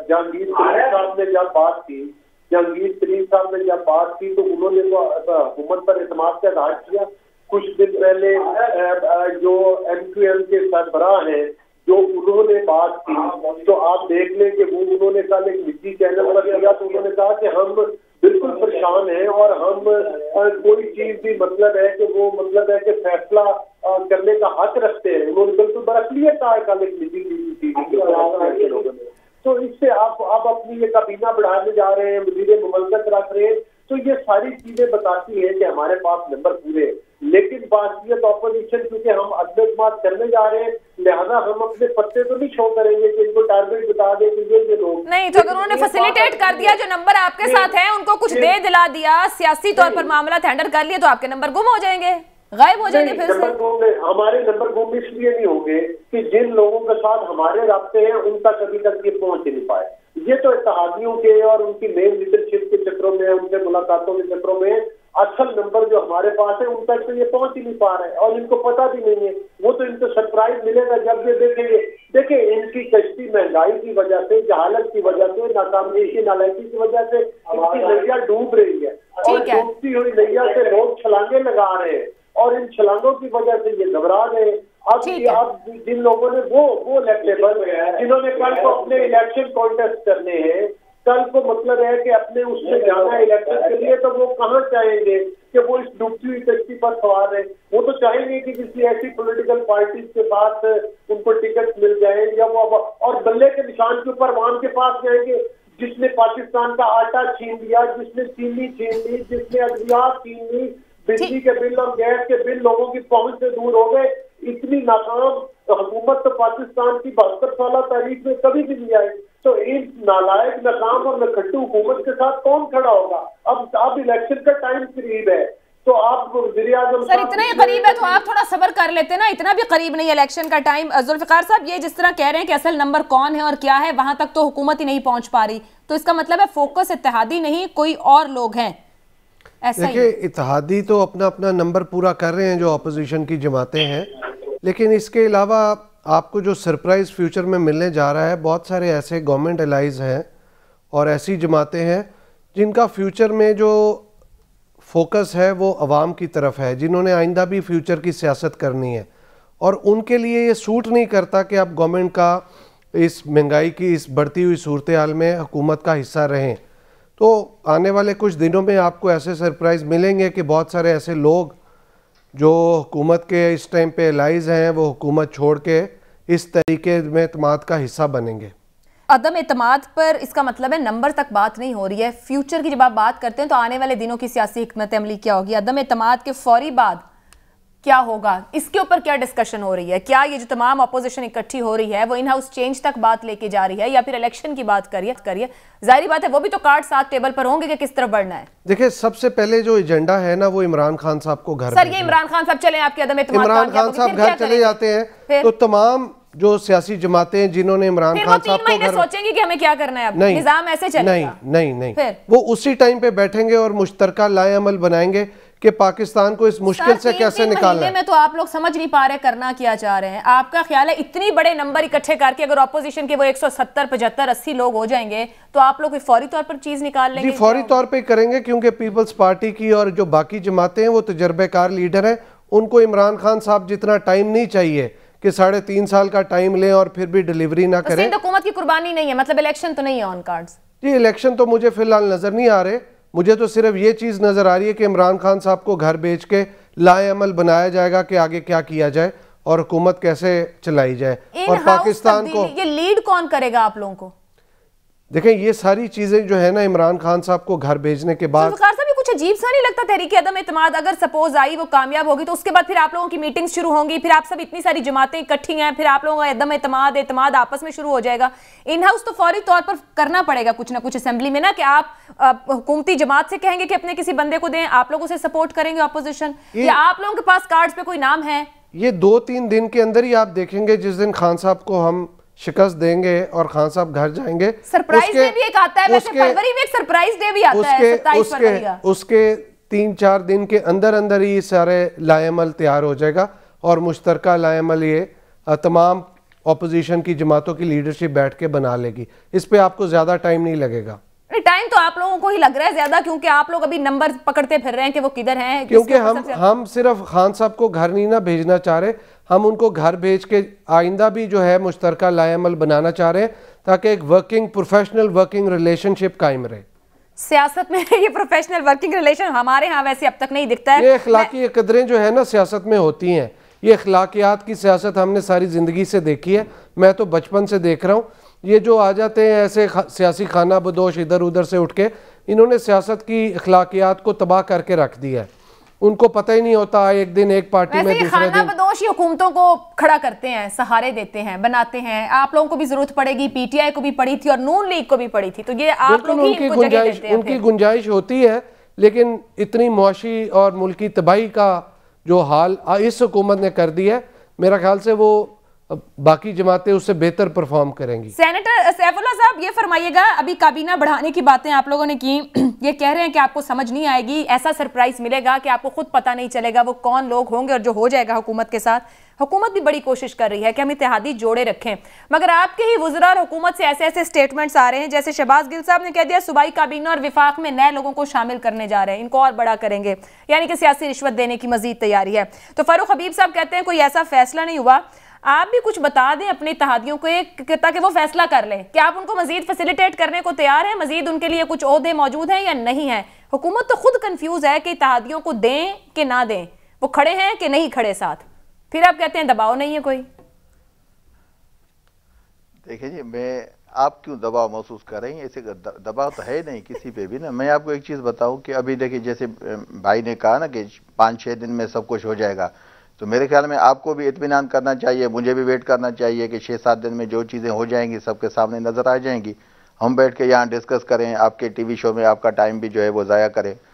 جہانگیر ترین صاحب نے جب بات کی، جہانگیر ترین صاحب نے جب بات کی تو انہوں نے تو حکومت پر اعتماد کا اظہار کیا۔ کچھ دن پہلے جو ایم کیو ایم کے سربراہ ہیں جو انہوں نے بات کی تو آپ دیکھ لیں کہ وہ انہوں نے کل ایک نجی چینل پر کیا تو انہوں نے کہا کہ ہم بالکل پریشان ہیں اور ہم کوئی چیز بھی مطلب ہے کہ وہ مطلب ہے کہ فیصلہ کرنے کا حق رکھتے ہیں۔ انہوں نے بالکل برعکلیت کہا ہے کل ایک نجی ٹی وی کے لوگوں نے۔ تو اس سے آپ اپنی یہ کابینہ بڑھانے جا رہے ہیں، وزیر مملکت رکھ رہے ہیں، تو یہ ساری چیزیں بتاتی ہیں کہ ہمارے پاس نمبر پورے ہیں۔ لیکن باسیت اپوزیشن کیونکہ ہم عدم اعتماد کرنے جا رہے ہیں لہذا ہم اپنے پتے تو نہیں شو کریں گے کہ ان کو ٹارگیٹ بتا دیں کہ یہ لوگ نہیں، تو اگر انہوں نے فیسیلیٹیٹ کر دیا جو نمبر آپ کے ساتھ ہیں، ان کو کچھ دے دلا دیا، سیاسی طور پر معاملات ہینڈل کر لیے، تو آپ کے نمبر گم ہو جائیں گے، غائب ہو جائیں گے پھر سے۔ ہمارے نمبر گم اس لیے نہیں ہوں گے کہ جن لوگوں کے ساتھ ہمارے رابطے ہیں ان تک ابھی تک یہ پہنچ نہیں پائے۔ یہ تو اتحادیوں کے اور ان کی مین لیڈرشپ کے چکروں میں، ان کے ملاقاتوں کے چکروں میں اصل نمبر جو ہمارے پاس ہے ان تک تو یہ پہنچ ہی نہیں پا رہے اور ان کو پتہ بھی نہیں ہے۔ وہ تو ان کو سرپرائز ملے گا جب یہ دیکھیں گے۔ دیکھیں ان کی کشتی مہنگائی کی وجہ سے، جہالت کی وجہ سے، ناکامی کی نالائکی کی وجہ سے ان کی نیا ڈوب رہی ہے اور ڈوبتی ہوئی نیا سے لوگ چھلانگیں لگا رہے ہیں اور ان چھلانگوں کی وجہ سے یہ گھبرا گئے۔ اب جن لوگوں نے وہ الیکٹیبل جنہوں نے کل کو اپنے الیکشن کانٹیسٹ کرنے ہیں، کل کو مطلب ہے کہ اپنے اس میں جانا ہے الیکشن کے لیے، تو وہ کہاں چاہیں گے کہ وہ اس ڈوبتی ہوئی کشتی پر سوار ہے؟ وہ تو چاہیں گے کہ کسی ایسی پولیٹیکل پارٹیز کے پاس ان کو ٹکٹ مل جائیں یا وہ اور بلے کے نشان کے اوپر عوام کے پاس جائیں گے جس نے پاکستان کا آٹا چھین لیا، جس نے چینی چھین لی، جس نے ادویات چھین لی، بجلی کے بل اور گیس کے بل لوگوں کی پہنچ سے دور ہو گئے۔ اتنی ناکام حکومت تو پاکستان کی 72 سالہ تاریخ میں کبھی بھی نہیں آئی۔ تو ان نالائق، ناکام اور نکھٹو حکومت کے ساتھ کون کھڑا ہوگا؟ اب الیکشن کا ٹائم قریب ہے، تو آپ وزیراعظم سر اتنا ہی قریب ہے تو آپ تھوڑا صبر کر لیتے نا, اتنا بھی قریب نہیں الیکشن کا ٹائم. ذوالفقار صاحب, یہ جس طرح کہہ رہے ہیں کہ اصل نمبر کون ہے اور کیا ہے وہاں تک تو حکومت ہی نہیں پہنچ پا رہی, تو اس کا مطلب ہے فوکس اتحادی نہیں کوئی اور لوگ ہیں, ایسا ہی؟ دیکھیں اتحادی تو اپنا اپنا نمبر پورا کر رہے ہیں جو اپوزیشن کی جماعتیں ہیں, لیکن اس کے علاوہ آپ کو جو سرپرائز فیوچر میں ملنے جا رہا ہے, بہت سارے ایسے گورنمنٹ الائز ہیں اور ایسی جماعتیں ہیں جن کا فیوچر میں جو فوکس ہے وہ عوام کی طرف ہے, جنہوں نے آئندہ بھی فیوچر کی سیاست کرنی ہے, اور ان کے لیے یہ سوٹ نہیں کرتا کہ آپ گورنمنٹ کا اس مہنگائی کی اس بڑھتی ہوئی صورتحال میں حکومت کا حصہ رہیں. تو آنے والے کچھ دنوں میں آپ کو ایسے سرپرائز ملیں گے کہ بہت سارے ایسے لوگ جو حکومت کے اس ٹائم پہ الائز ہیں وہ حکومت چھوڑ کے اس طریقے میں اعتماد کا حصہ بنیں گے. عدم اعتماد پر اس کا مطلب ہے نمبر تک بات نہیں ہو رہی ہے, فیوچر کی جب آپ بات کرتے ہیں تو آنے والے دنوں کی سیاسی حکمت عملی کیا ہوگی, عدم اعتماد کے فوری بعد کیا ہوگا, اس کے اوپر کیا ڈسکشن ہو رہی ہے؟ کیا یہ جو تمام اپوزیشن اکٹھی ہو رہی ہے وہ ان ہاؤس چینج تک بات لے کے جا رہی ہے یا پھر الیکشن کی بات کریے؟ ظاہری بات ہے وہ بھی تو کارڈ ساتھ ٹیبل پر ہوں گے کہ کس طرف بڑھنا ہے. دیکھیں سب سے پہلے جو ایجنڈا ہے نا وہ عمران خان صاحب کو گھر, سر یہ عمران خان صاحب چلیں آپ کے عدم اعتماد, عمران خان صاحب گھر چلے جاتے ہیں تو تمام جو سیاسی جماعتیں جنہوں نے عمران خان صاحب کو گھر, سوچیں گے کہ ہمیں کیا کرنا ہے, اب نظام ایسے چلے گا؟ نہیں, وہ اسی ٹائم پہ بیٹھیں گے اور مشترکہ لائے عمل بنائیں گے کہ پاکستان کو اس مشکل سے کیسے نکالنا ہے. میں تو آپ لوگ سمجھ نہیں پا رہے کرنا کیا چاہ رہے ہیں. آپ کا خیال ہے اتنی بڑے نمبر اکٹھے کر کے اگر اپوزیشن کے وہ 170 75 80 لوگ ہو جائیں گے تو آپ لوگ فوری طور پر چیز نکال لیں گے؟ جی فوری طور پہ کریں گے, کیونکہ پیپلز پارٹی کی اور جو باقی جماعتیں ہیں وہ تجربے کار لیڈر ہیں, ان کو عمران خان صاحب جتنا ٹائم نہیں چاہیے کہ 3.5 سال کا ٹائم لیں اور پھر بھی ڈیلیوری نہ کریں. سندھ حکومت کی قربانی نہیں ہے, مطلب الیکشن تو نہیں ہے آن کارڈز؟ جی الیکشن تو مجھے فی الحال نظر نہیں آ رہے, مجھے تو صرف یہ چیز نظر آ رہی ہے کہ عمران خان صاحب کو گھر بیچ کے لائے عمل بنایا جائے گا کہ آگے کیا کیا جائے اور حکومت کیسے چلائی جائے, اور پاکستان کو یہ لیڈ کون کرے گا آپ لوگوں کو؟ دیکھیں یہ ساری چیزیں جو ہے نا عمران خان صاحب کو گھر بھیجنے کے بعد, ذوالفقار صاحب یہ کچھ عجیب سا نہیں لگتا تحریک عدم اعتماد اگر سپوز آئی وہ کامیاب ہوگی تو اس کے بعد پھر آپ لوگوں کی میٹنگ شروع ہوں گی, پھر آپ سب اتنی ساری جماعتیں اکٹھی ہیں, پھر آپ لوگوں کا عدم اعتماد آپس میں شروع ہو جائے گا. ان ہاؤس تو فوری طور پر کرنا پڑے گا کچھ نہ کچھ اسمبلی میں نا, کہ آپ حکومتی جماعت سے کہیں گے کہ اپنے کسی بندے کو دیں, آپ لوگوں سے سپورٹ کریں گے اپوزیشن, یا آپ لوگوں کے پاس کارڈز پہ کوئی نام ہے؟ یہ 2-3 دن کے اندر ہی آپ دیکھیں گے جس دن خان صاحب کو ہم شکست دیں گے اور خان صاحب گھر جائیں گے. سرپرائز ڈے بھی ایک آتا ہے, ویسے فروری میں ایک سرپرائز ڈے بھی آتا ہے 27 فروری کا, اس کے 3-4 دن کے اندر ہی سارے لائے عمل تیار ہو جائے گا اور مشترکہ لائے عمل یہ تمام اپوزیشن کی جماعتوں کی لیڈرشپ بیٹھ کے بنا لے گی. اس پہ آپ کو زیادہ ٹائم نہیں لگے گا. ٹائم تو آپ لوگوں کو ہی لگ رہا ہے زیادہ, کیونکہ آپ لوگ ابھی نمبر پکڑتے پھر رہے ہیں کہ وہ کدھر ہیں, کیونکہ ہم صرف خان صاحب کو گھر نہیں نہ بھیجنا چاہ رہے, ہم ان کو گھر بھیج کے آئندہ بھی جو ہے مشترکہ لائے عمل بنانا چاہ رہے ہیں تاکہ ایک پروفیشنل ورکنگ ریلیشن شپ قائم رہے. سیاست میں یہ پروفیشنل ورکنگ ریلیشن ہمارے ہاں ویسے اب تک نہیں دکھتا ہے. یہ اخلاقی قدریں جو ہے نا سیاست میں ہوتی ہیں, یہ اخلاقیات کی سیاست ہم نے ساری زندگی سے دیکھی ہے, میں تو بچپن سے دیکھ رہا ہوں. یہ جو آ جاتے ہیں ایسے سیاسی خانہ بدوش ادھر ادھر سے اٹھ کے, انہوں نے سیاست کی اخلاقیات کو تباہ کر کے رکھ دیا ہے, ان کو پتہ ہی نہیں ہوتا ایک دن ایک پارٹی میں دوسرے خانہ بدوش ہی حکومتوں کو کھڑا کرتے ہیں, سہارے دیتے ہیں, بناتے ہیں. آپ لوگوں کو بھی ضرورت پڑے گی, پی ٹی آئی کو بھی پڑی تھی اور نون لیگ کو بھی پڑی تھی, تو یہ آپ لوگ ہی ان کو جگہ دیتے ہیں. ان کی گنجائش ہوتی ہے, لیکن اتنی معاشی اور ملکی تباہی کا جو حال اس حکومت نے کر دی ہے, میرا خیال سے وہ باقی جماعتیں اس سے بہتر پرفارم کریں گی. سینیٹر سیف اللہ صاحب یہ فرمائیے گا, ابھی کابینہ بڑھانے کی باتیں آپ لوگوں نے کی, یہ کہہ رہے ہیں کہ آپ کو سمجھ نہیں آئے گی, ایسا سرپرائز ملے گا کہ آپ کو خود پتہ نہیں چلے گا وہ کون لوگ ہوں گے اور جو ہو جائے گا حکومت کے ساتھ. حکومت بھی بڑی کوشش کر رہی ہے کہ ہم اتحادی جوڑے رکھیں, مگر آپ کے ہی وزراء اور حکومت سے ایسے سٹیٹمنٹس آ رہے ہیں, جیسے شہباز گل صاحب نے کہہ دیا صوبائی کابینہ اور وفاق میں نئے لوگوں کو شامل کرنے جا رہے ہیں, ان کو اور بڑا کریں گے, یعنی کہ سیاسی رشوت دینے کی مزید تیاری ہے. تو فاروق حبیب صاحب کہتے ہیں کوئی ایسا فیصلہ نہیں ہوا, آپ بھی کچھ بتا دیں اپنے اتحادیوں کو تاکہ وہ فیصلہ کر لیں کہ آپ ان کو مزید فیسیلیٹیٹ کرنے کو تیار ہیں, مزید ان کے لیے کچھ عہدے موجود ہیں یا نہیں ہیں. حکومت تو خود کنفیوز ہے کہ اتحادیوں کو دیں کہ نہ دیں, وہ کھڑے ہیں کہ نہیں کھڑے ساتھ, پھر آپ کہتے ہیں دباؤ نہیں ہے کوئی. دیکھیں جی, آپ کیوں دباؤ محسوس کر رہے ہیں, ایسے دباؤ تو ہے نہیں کسی پہ بھی نا. میں آپ کو ایک چیز بتاؤں کہ ابھی دیکھیں جیسے بھائی نے کہا نا کہ 5-6 دن میں سب کچھ ہو جائے گا, تو میرے خیال میں آپ کو بھی اطمینان کرنا چاہیے, مجھے بھی ویٹ کرنا چاہیے کہ 6-7 دن میں جو چیزیں ہو جائیں گی سب کے سامنے نظر آ جائیں گی. ہم بیٹھ کے یہاں ڈسکس کریں, آپ کے ٹی وی شو میں آپ کا ٹائم بھی جو ہے وہ ضائع کریں,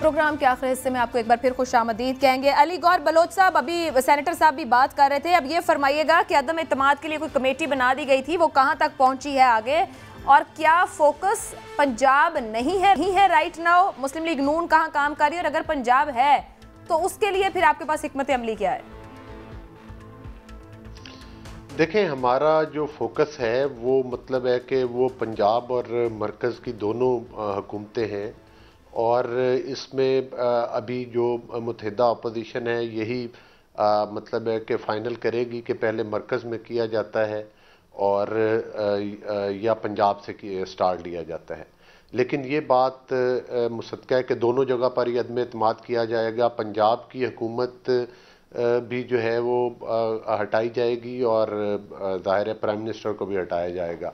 پروگرام کے آخری حصے میں آپ کو ایک بار پھر خوش آمدید کہیں گے. علی گور بلوچ صاحب، ابھی سینیٹر صاحب بھی بات کر رہے تھے. اب یہ فرمائیے گا کہ عدم اعتماد کے لیے کوئی کمیٹی بنا دی گئی تھی، وہ کہاں تک پہنچی ہے آگے، اور کیا فوکس پنجاب نہیں ہے رائٹ ناؤ؟ مسلم لیگ نون کہاں کام کر رہی ہے، اور اگر پنجاب ہے تو اس کے لیے پھر آپ کے پاس حکمت عملی کیا ہے؟ دیکھیں، ہمارا جو فوکس ہے وہ مطلب ہے کہ وہ پنجاب اور مرکز کی دونوں حکومتیں ہیں، اور اس میں ابھی جو متحدہ اپوزیشن ہے یہی مطلب ہے کہ فائنل کرے گی کہ پہلے مرکز میں کیا جاتا ہے اور یا پنجاب سے سٹارٹ لیا جاتا ہے. لیکن یہ بات مصدقہ ہے کہ دونوں جگہ پر یہ عدم اعتماد کیا جائے گا. پنجاب کی حکومت بھی جو ہے وہ ہٹائی جائے گی، اور ظاہر ہے پرائم منسٹر کو بھی ہٹایا جائے گا،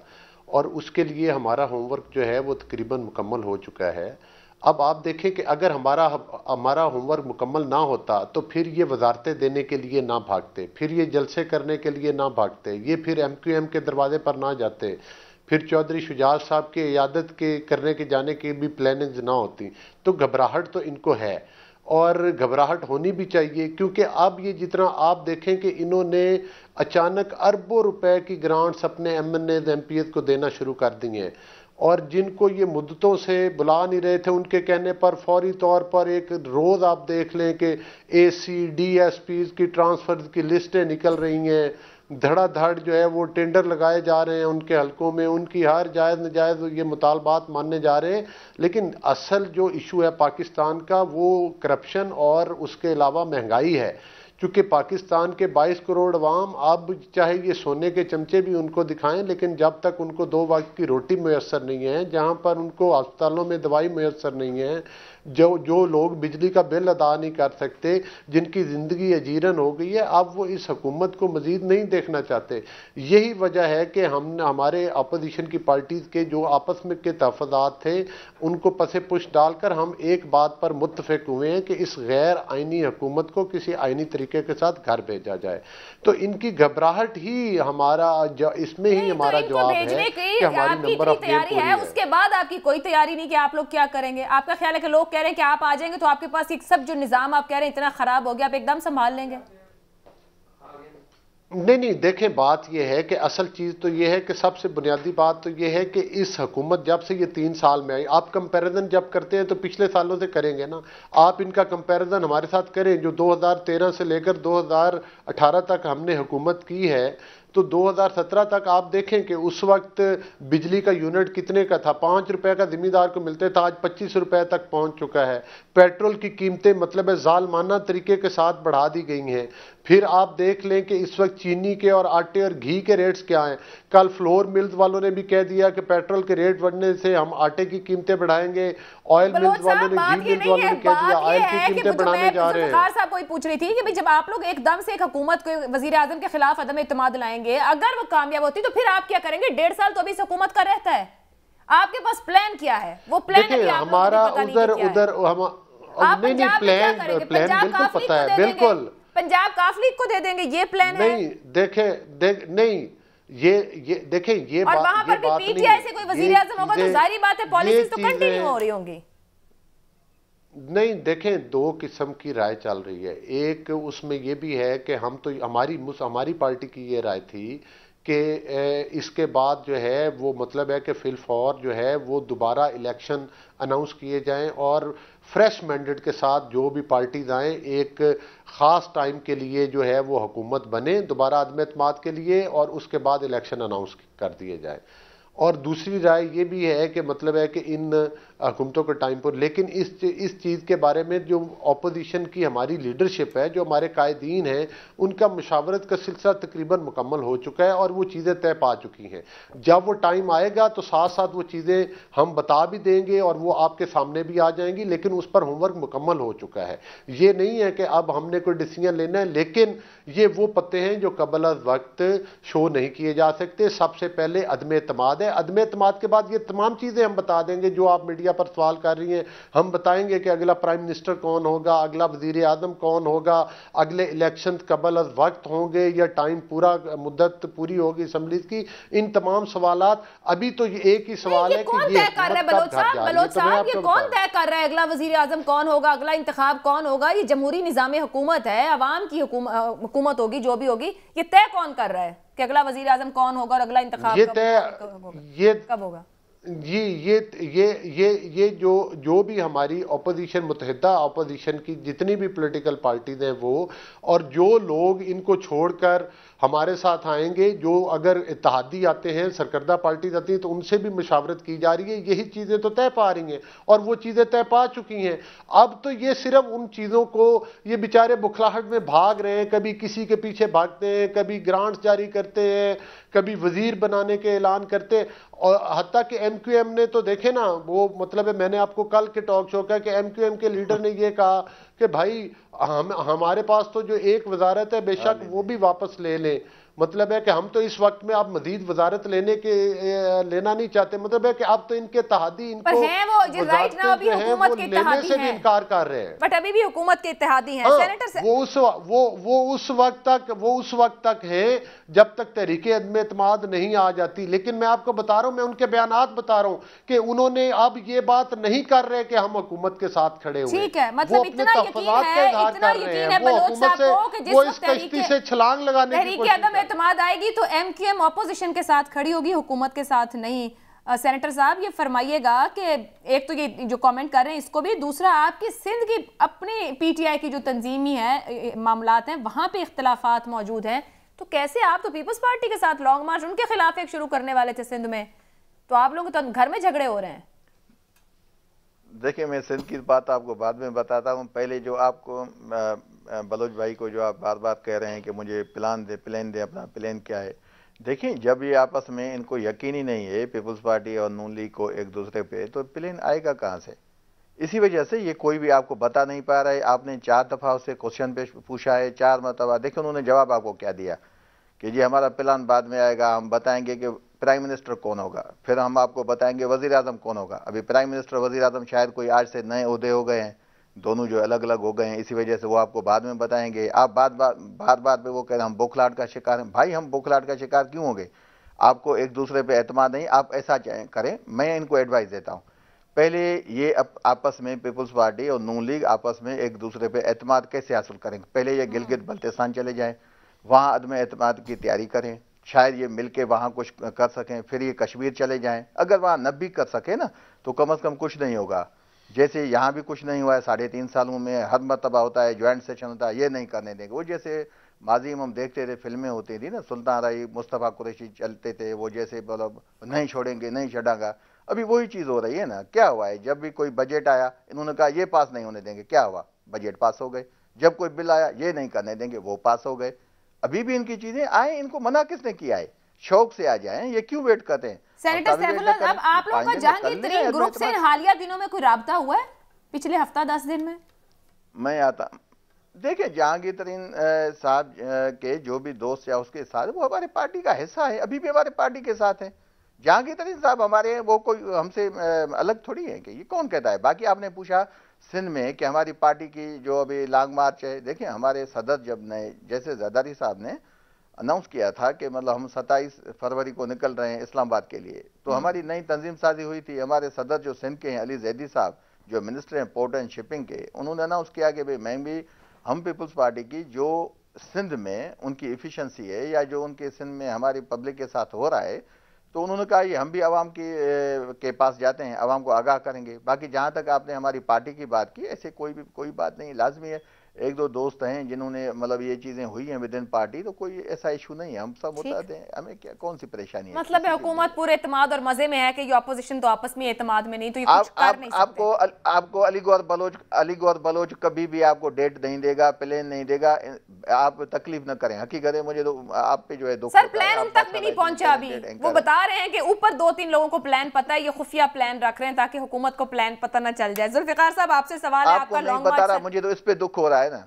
اور اس کے لیے ہمارا ہوم ورک جو ہے وہ تقریباً مکمل ہو چکا ہے. اب آپ دیکھیں کہ اگر ہمارا ہوم ورک مکمل نہ ہوتا تو پھر یہ وزارتیں دینے کے لیے نہ بھاگتے، پھر یہ جلسے کرنے کے لیے نہ بھاگتے، یہ پھر MQM کے دروازے پر نہ جاتے، پھر چودھری شجاعت صاحب کی عیادت کرنے کے جانے کی بھی پلاننگز نہ ہوتی. تو گھبراہٹ تو ان کو ہے، اور گھبراہٹ ہونی بھی چاہیے، کیونکہ اب یہ جتنا آپ دیکھیں کہ انہوں نے اچانک اربوں روپے کی گرانٹس اپنے MNAs MPs کو دینا شروع کر دی ہیں، اور جن کو یہ مدتوں سے بلا نہیں رہے تھے ان کے کہنے پر فوری طور پر ایک روز آپ دیکھ لیں کہ AC DSPs کی ٹرانسفر کی لسٹیں نکل رہی ہیں، دھڑا دھڑ جو ہے وہ ٹینڈر لگائے جا رہے ہیں ان کے حلقوں میں، ان کی ہر جائز نجائز یہ مطالبات ماننے جا رہے ہیں. لیکن اصل جو ایشو ہے پاکستان کا وہ کرپشن اور اس کے علاوہ مہنگائی ہے. چونکہ پاکستان کے 22 کروڑ عوام، اب چاہے یہ سونے کے چمچے بھی ان کو دکھائیں، لیکن جب تک ان کو 2 وقت کی روٹی میسر نہیں ہے، جہاں پر ان کو ہسپتالوں میں دوائی میسر نہیں ہے، جو لوگ بجلی کا بل ادا نہیں کر سکتے، جن کی زندگی اجیرن ہو گئی ہے، اب وہ اس حکومت کو مزید نہیں دیکھنا چاہتے. یہی وجہ ہے کہ ہمارے اپوزیشن کی پارٹیز کے جو آپس میں کے تحفظات تھے ان کو پس پش ڈال کر ہم ایک بات پر متفق ہوئے ہیں کہ اس غیر آئینی حکومت کو کسی آئینی طریقے کے ساتھ گھر بھیجا جائے. تو ان کی گھبراہٹ ہی ہمارا اس میں ہی ہمارا جواب ہے کہ ہماری نمبر آف گیم پوری ہے. اس کے بعد آپ کی کوئی تیاری نہیں کہ آپ لوگ کیا کریں گے؟ آپ کا خیال ہے کہ لوگ کہہ رہے ہیں کہ آپ آ جائیں گے تو آپ کے پاس ایک سب جو نظام آپ کہہ رہے ہیں اتنا خراب ہو گیا، آپ ایک دم سنبھال لیں گے؟ نہیں دیکھیں، بات یہ ہے کہ اصل چیز تو یہ ہے کہ سب سے بنیادی بات تو یہ ہے کہ اس حکومت جب سے یہ 3 سال میں آئی، آپ کمپیریزن جب کرتے ہیں تو پچھلے سالوں سے کریں گے نا. آپ ان کا کمپیریزن ہمارے ساتھ کریں جو 2013 سے لے کر 2018 تک ہم نے حکومت کی ہے، تو 2017 تک آپ دیکھیں کہ اس وقت بجلی کا یونٹ کتنے کا تھا، 5 روپے کا زمیندار کو ملتے تھا، آج 25 روپے تک پہنچ چکا ہے. پیٹرول کی قیمتیں مطلب ظالمانہ طریقے کے ساتھ بڑھا دی گئی ہیں. پھر آپ دیکھ لیں کہ اس وقت چینی کے اور آٹے اور گھی کے ریٹس کیا ہیں. کل فلور ملز والوں نے بھی کہہ دیا کہ پیٹرول کے ریٹ بڑھنے سے ہم آٹے کی قیمتیں بڑھائیں گے. آئل ملز والوں نے، گھی ملز والوں نے کہہ دیا آئل کی قیمتیں بڑھانے جا رہے ہیں. صاحب کوئی پوچھ رہی تھی کہ جب آپ لوگ ایک دم سے ایک حکومت کو وزیر اعظم کے خلاف عدم اعتماد لائیں گے، اگر وہ کامیاب ہوتی تو پھر آپ کیا کریں گے؟ 1.5 سال تو ابھی اس حکومت کا رہتا ہے، آپ کے پاس پلان کیا ہے؟ وہ پلان ابھی آپ ہمارا ادھر نہیں پلان بالکل پتا ہے، بالکل پنجاب کاف لیگ کو دے دیں گے، یہ پلان ہے؟ نہیں دیکھیں، نہیں یہ دیکھیں، یہ اور وہاں پر بھی پی ٹی آئی سے کوئی وزیر اعظم ہوگا تو ظاہری بات ہے پالیسیز تو کنٹینیو ہو رہی ہوں گی. نہیں دیکھیں، 2 قسم کی رائے چل رہی ہے. ایک اس میں یہ بھی ہے کہ ہم تو ہماری پارٹی کی یہ رائے تھی کہ اس کے بعد جو ہے وہ مطلب ہے کہ فی الفور جو ہے وہ دوبارہ الیکشن اناؤنس کیے جائیں اور فریش مینڈیٹ کے ساتھ جو بھی پارٹیز آئیں ایک خاص ٹائم کے لیے جو ہے وہ حکومت بنے دوبارہ عدم اعتماد کے لیے، اور اس کے بعد الیکشن اناؤنس کر دیے جائیں. اور دوسری رائے یہ بھی ہے کہ مطلب ہے کہ ان حکومتوں کے ٹائم پر، لیکن اس چیز کے بارے میں جو اپوزیشن کی ہماری لیڈرشپ ہے، جو ہمارے قائدین ہیں، ان کا مشاورت کا سلسلہ تقریباً مکمل ہو چکا ہے اور وہ چیزیں طے پا چکی ہیں. جب وہ ٹائم آئے گا تو ساتھ ساتھ وہ چیزیں ہم بتا بھی دیں گے اور وہ آپ کے سامنے بھی آ جائیں گی، لیکن اس پر ہوم ورک مکمل ہو چکا ہے. یہ نہیں ہے کہ اب ہم نے کوئی ڈیسیژن لینا ہے، لیکن یہ وہ پتے ہیں جو قبل از وقت شو نہیں کیے جا سکتے. سب سے پہلے عدم اعتماد ہے. عدم اعتماد کے بعد یہ تمام چیزیں ہم بتا دیں گے جو آپ میڈیا میڈیا پر سوال کر رہی ہیں، ہم بتائیں گے کہ اگلا پرائم منسٹر کون ہوگا، اگلا وزیر اعظم کون ہوگا، اگلے الیکشن قبل از وقت ہوں گے یا ٹائم پورا مدت پوری ہوگی اسمبلیز کی، ان تمام سوالات ابھی تو یہ ایک ہی سوال ہے کہ یہ بلوچ صاحب یہ کون طے کر رہا ہے اگلا وزیر اعظم کون ہوگا، اگلا انتخاب کون ہوگا؟ یہ جمہوری نظام حکومت ہے، عوام کی حکومت ہوگی، جو بھی ہوگی، یہ طے کون کر رہا ہے کہ اگلا وزیر اعظم کون ہوگا اور اگلا انتخاب کب ہوگا؟ یہ جو بھی ہماری اپوزیشن، متحدہ اپوزیشن کی جتنی بھی پولیٹیکل پارٹیز ہیں وہ، اور جو لوگ ان کو چھوڑ کر ہمارے ساتھ آئیں گے، جو اگر اتحادی آتے ہیں، سرکردہ پارٹیز آتی ہیں، تو ان سے بھی مشاورت کی جا رہی ہے، یہی چیزیں تو طے پا رہی ہیں اور وہ چیزیں طے پا چکی ہیں۔ اب تو یہ صرف ان چیزوں کو یہ بیچارے بکھلاہٹ میں بھاگ رہے ہیں، کبھی کسی کے پیچھے بھاگتے ہیں، کبھی گرانٹس جاری کرتے ہیں، کبھی وزیر بنانے کے اعلان کرتے، اور حتیٰ کہ ایم کیو ایم نے تو دیکھے نا، وہ مطلب ہے، میں نے آپ کو کل کے ٹاک شو کہا کہ ایم کیو ایم کے لیڈر نے یہ کہا کہ بھائی ہمارے پاس تو جو ایک وزارت ہے بے شک وہ بھی واپس لے لیں، مطلب ہے کہ ہم تو اس وقت میں آپ مزید وزارت لینا نہیں چاہتے، مطلب ہے کہ اب تو ان کے اتحادی ان کو وزارتیں جو ہیں وہ لینے سے بھی انکار کر رہے ہیں، بٹ ابھی بھی حکومت کے اتحادی ہیں سینیٹر سے، وہ اس وقت تک ہیں جب تک تحریک عدم اعتماد نہیں آ جاتی۔ لیکن میں آپ کو بتا رہا ہوں، میں ان کے بیانات بتا رہا ہوں کہ انہوں نے اب یہ بات نہیں کر رہے کہ ہم حکومت کے ساتھ کھڑے ہوئے، ٹھیک ہے، مطلب اتنا یقین ہے بلوچ صاحب کو کہ جس وقت کشتی سے چھلانگ لگانے کی تحریک عدم اعتماد آئے گی تو ایم کیو ایم اپوزیشن کے ساتھ کھڑی ہوگی، حکومت کے ساتھ نہیں۔ سینیٹر صاحب یہ فرمائیے گا کہ ایک تو یہ جو کامنٹ کر رہے ہیں اس کو بھی، دوسرا آپ کی سندھ کی اپنی پی ٹی آئی کی جو تنظیمی ہے معاملات ہیں وہاں پہ اختلافات موجود ہیں، تو کیسے آپ تو پیپلز پارٹی کے ساتھ لانگ مارچ ان کے خلاف ایک شروع کرنے والے تھے سندھ میں، تو آپ لوگ تو گھر میں جھگڑے ہو رہے ہیں؟ دیکھیں میں سندھ کی بات آپ کو بعد میں بتاتا ہوں، پہلے جو آپ کو بلوچ بھائی کو جو آپ بار بار کہہ رہے ہیں کہ مجھے پلان دے، اپنا پلان کیا ہے، دیکھیں جب یہ آپس میں ان کو یقینی نہیں ہے پیپلز پارٹی اور نون لیگ کو ایک دوسرے پہ، تو پلان آئے گا کہاں سے؟ اسی وجہ سے یہ کوئی بھی آپ کو بتا نہیں پا رہا ہے۔ آپ نے 4 دفعہ اس سے کوشچن پوچھا ہے، 4 مرتبہ، دیکھیں انہوں نے جواب آپ کو کیا دیا کہ جی ہمارا پلان بعد میں آئے گا، ہم بتائیں گے کہ پرائم منسٹر کون ہوگا، پھر ہم آپ کو بتائیں گے وزیر اعظم کون ہوگا۔ ابھی پرائم منسٹر وزیر اعظم شاید کوئی آج سے نئے عہدے ہو گئے ہیں، دونوں جو الگ الگ ہو گئے ہیں، اسی وجہ سے وہ آپ کو بعد میں بتائیں گے۔ آپ بات پہ وہ کہہ رہے ہیں ہم بوکھلاہٹ کا شکار ہیں، بھائی ہم بوکھلاہٹ کا شکار کیوں ہو گئے؟ آپ کو ایک دوسرے پہ اعتماد نہیں، آپ ایسا کریں، میں ان کو ایڈوائز دیتا ہوں، پہلے یہ آپس میں پیپلز پارٹی اور نون لیگ آپس میں ایک دوسرے پہ اعتماد کیسے حاصل کریں؟ پہلے یہ گلگت بلتستان چلے جائیں، وہاں عدم اعتماد کی تیاری کریں، شاید یہ مل کے وہاں کچھ کر سکیں، پھر یہ کشمیر چلے جائیں، اگر وہاں نب بھی کر سکے نا تو کم از کم کچھ نہیں ہوگا، جیسے یہاں بھی کچھ نہیں ہوا ہے 3.5 سالوں میں، ہر مرتبہ ہوتا ہے جوائنٹ سیشن ہوتا ہے، یہ نہیں کرنے دیں گے۔ وہ جیسے ماضی میں ہم دیکھتے تھے فلمیں ہوتی تھی نا، سلطان رائی مصطفیٰ قریشی چلتے تھے، وہ جیسے نہیں چھوڑیں گے، نہیں چھڑا گا، ابھی وہی چیز ہو رہی ہے نا۔ کیا ہوا ہے؟ جب بھی کوئی بجٹ آیا انہوں نے کہا یہ پاس نہیں ہونے دیں گے، کیا ہوا؟ بجٹ پاس ہو گئے۔ جب کوئی بل آیا یہ نہیں کرنے دیں گے، وہ پاس ہو گئے۔ ابھی بھی ان کی چیزیں آئیں، ان کو منع کس نے کیا ہے؟ شوق سے آ جائیں، یہ کیوں ویٹ کرتے ہیں؟ سینیٹر سیف اللہ، اب آپ لوگوں کا جہانگیر ترین گروپ سے حالیہ دنوں میں کوئی رابطہ ہوا ہے پچھلے ہفتہ 10 دن میں آتا دیکھیں جہانگیر ترین صاحب کے جو بھی دوست یا اس کے ساتھ، وہ ہمارے پارٹی کا حصہ ہے، ابھی بھی ہمارے پارٹی کے ساتھ ہیں۔ جہانگیر ترین صاحب ہمارے، وہ کوئی ہم سے الگ تھوڑی ہے کہ یہ کون کہتا ہے۔ باقی آپ نے پوچھا سندھ میں کہ ہماری پارٹی کی جو ابھی لانگ مارچ ہے، دیکھیں ہمارے صدر جب نئے، جیسے زرداری صاحب نے اناؤنس کیا تھا کہ مطلب ہم 27 فروری کو نکل رہے ہیں اسلام آباد کے لیے، تو ہماری نئی تنظیم سازی ہوئی تھی۔ ہمارے صدر جو سندھ کے ہیں علی زیدی صاحب، جو منسٹر ہیں پورٹ اینڈ شپنگ کے، انہوں نے اناؤنس کیا کہ میں بھی، ہم پیپلز پارٹی کی جو سندھ میں ان کی ایفیشنسی ہے یا جو ان کے سندھ میں ہماری پبلک کے ساتھ ہو رہا ہے، تو انہوں نے کہا یہ ہم بھی عوام کے پاس جاتے ہیں، عوام کو آگاہ کریں گے۔ باقی جہاں تک آپ نے ہماری پارٹی کی بات کی، ایسے کوئی بات نہیں، لازمی ہے ایک دو دوست ہیں جنہوں نے مطلب یہ چیزیں ہوئی ہیں ودن پارٹی، تو کوئی ایسا ایشو نہیں ہے، ہم سب متحد ہیں، ہمیں کون سی پریشانی ہے؟ مطلب ہے حکومت پورے اعتماد اور مزے میں ہے کہ یہ اپوزیشن تو آپس میں اعتماد میں نہیں، تو یہ کچھ کر نہیں سکتے۔ آپ کو علی گور بلوچ کبھی بھی آپ کو ڈیٹ نہیں دے گا، پلان نہیں دے گا، آپ تکلیف نہ کریں، حقیقت ہے مجھے تو آپ پہ جو ہے دکھ سر پلان ان تک بھی نہیں پہنچا ابھی، وہ بتا رہے ہیں کہ اوپر 2-3 لوگوں کو پلان پتا ہے، یہ خفیہ پلان رکھ رہے ہیں تاکہ حکومت کو پلان پتہ نہ چل جائے۔ ذوالفقار صاحب آپ سے سوال ہے، آپ کا لانگ مارچ، مجھے تو اس پہ دکھ ہو رہا ہے نا۔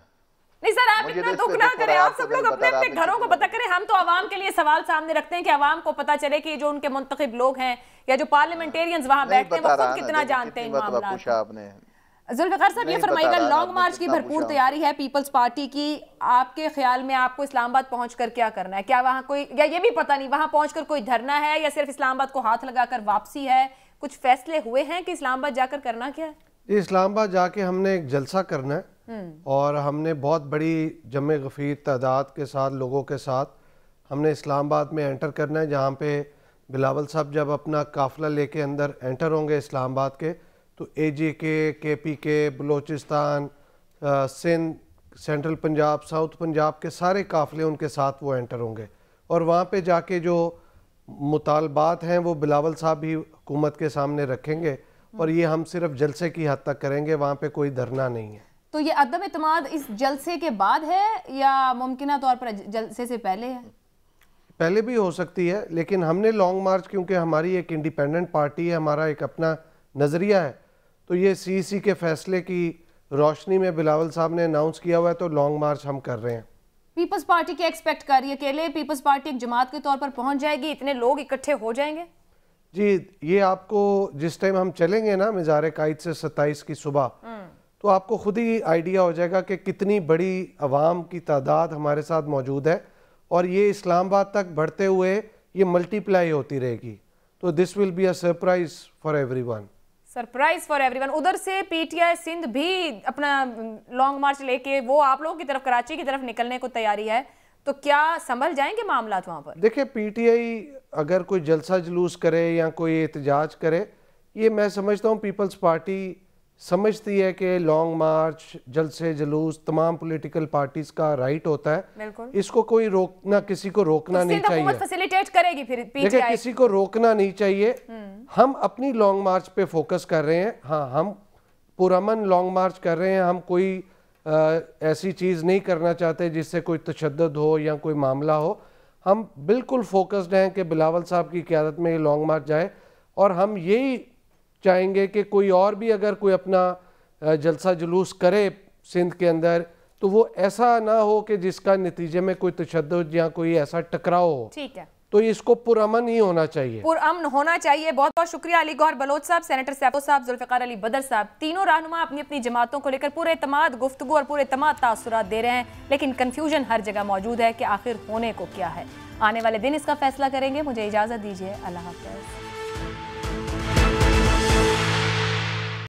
نہیں سر آپ اتنا دکھ نہ کریں, آپ سب لوگ اپنے اپنے گھروں کو پتہ کریں. ہم تو عوام کے لیے سوال سامنے رکھتے ہیں کہ عوام کو پتہ چلے کہ جو ان کے منتخب لوگ ہیں یا جو پارلیمنٹیرینز وہاں بیٹھتے ہیں وہ خود کتنا جانتے ہیں ان معاملات. ذوالفقار صاحب یہ فرمائیے گا, لانگ مارچ کی بھرپور تیاری ہے پیپلز پارٹی کی, آپ کے خیال میں آپ کو اسلام آباد پہنچ کر کیا کرنا ہے؟ کیا وہاں کوئی, یا یہ بھی پتہ نہیں وہاں پہنچ کر کوئی دھرنا ہے یا صرف اسلام آباد کو ہاتھ لگا کر واپسی ہے؟ کچھ فیصلے ہوئے ہیں کہ اسلام آباد جا کر کرنا کیا ہے؟ اسلام آباد جا کے ہم نے ایک جلسہ کرنا ہے اور ہم نے بہت بڑی جمع غفیر تعداد کے ساتھ لوگوں کے ساتھ ہم نے اسلام آباد میں انٹر کرنا ہے, جہاں پہ بلاول صاحب جب اپنا قافلہ لے کے اندر انٹر ہوں گے اسلام آباد کے, تو اے جے کے پی کے, بلوچستان, سندھ, سینٹرل پنجاب, ساؤتھ پنجاب کے سارے قافلے ان کے ساتھ وہ انٹر ہوں گے, اور وہاں پہ جا کے جو مطالبات ہیں وہ بلاول صاحب ہی حکومت کے سامنے رکھیں گے, اور یہ ہم صرف جلسے کی حد تک کریں گے, وہاں پہ کوئی دھرنا نہیں ہے. تو یہ عدم اعتماد اس جلسے کے بعد ہے یا ممکنہ طور پر جلسے سے پہلے ہے؟ پہلے بھی ہو سکتی ہے, لیکن ہم نے لانگ مارچ, کیونکہ ہماری ایک انڈیپینڈنٹ پارٹی ہے, ہمارا ایک اپنا نظریہ ہے, تو یہ سی کے فیصلے کی روشنی میں بلاول صاحب نے اناؤنس کیا ہوا ہے, تو لانگ مارچ ہم کر رہے ہیں. پیپلز پارٹی کیا ایکسپیکٹ کر رہی ہے؟ اکیلے پیپلز پارٹی ایک جماعت کے طور پر پہنچ جائے گی؟ اتنے لوگ اکٹھے ہو جائیں گے؟ جی, یہ آپ کو جس ٹائم ہم چلیں گے نا مزار قائد سے 27 کی صبح, تو آپ کو خود ہی آئیڈیا ہو جائے گا کہ کتنی بڑی عوام کی تعداد ہمارے ساتھ موجود ہے, اور یہ اسلام آباد تک بڑھتے ہوئے یہ ملٹی پلائی ہوتی رہے گی. تو this will be a surprise for everyone. Surprise for everyone. ادھر سے پی ٹی آئی سندھ بھی اپنا لانگ مارچ لے کے وہ آپ لوگوں کی طرف, کراچی کی طرف نکلنے کو تیاری ہے, تو کیا سنبھل جائیں گے معاملات وہاں پر؟ دیکھیں, پی ٹی آئی اگر کوئی جلسہ جلوس کرے یا کوئی احتجاج کرے, یہ میں سمجھتا ہوں پیپلز پارٹی سمجھتی ہے کہ لانگ مارچ, جلسے جلوس تمام پولیٹیکل پارٹیز کا رائٹ ہوتا ہے, اس کو کوئی روکنا, کسی کو روکنا نہیں چاہیے. حکومت فیسیلیٹیٹ کرے گی پھر پی ٹی دیکھیں, آئی, کسی کو روکنا نہیں چاہیے. ہم اپنی لانگ مارچ پہ فوکس کر رہے ہیں. ہاں, ہم پرامن لانگ مارچ کر رہے ہیں, ہم کوئی ایسی چیز نہیں کرنا چاہتے جس سے کوئی تشدد ہو یا کوئی معاملہ ہو. ہم بالکل فوکسڈ ہیں کہ بلاول صاحب کی قیادت میں یہ لانگ مارچ جائے, اور ہم یہی چاہیں گے کہ کوئی اور بھی اگر کوئی اپنا جلسہ جلوس کرے سندھ کے اندر, تو وہ ایسا نہ ہو کہ جس کا نتیجے میں کوئی تشدد یا کوئی ایسا ٹکراؤ ہو. ٹھیک ہے, تو اس کو پرامن ہی ہونا چاہیے, پرامن ہونا چاہیے. بہت بہت شکریہ علی گوہر بلوچ صاحب, سینیٹر سیفو صاحب, ذوالفقار علی بدر صاحب. تینوں رہنما اپنی اپنی جماعتوں کو لے کر پورے اعتماد گفتگو اور پورے اعتماد تاثرات دے رہے ہیں, لیکن کنفیوژن ہر جگہ موجود ہے کہ آخر ہونے کو کیا ہے. آنے والے دن اس کا فیصلہ کریں گے. مجھے اجازت دیجیے, اللہ حافظ.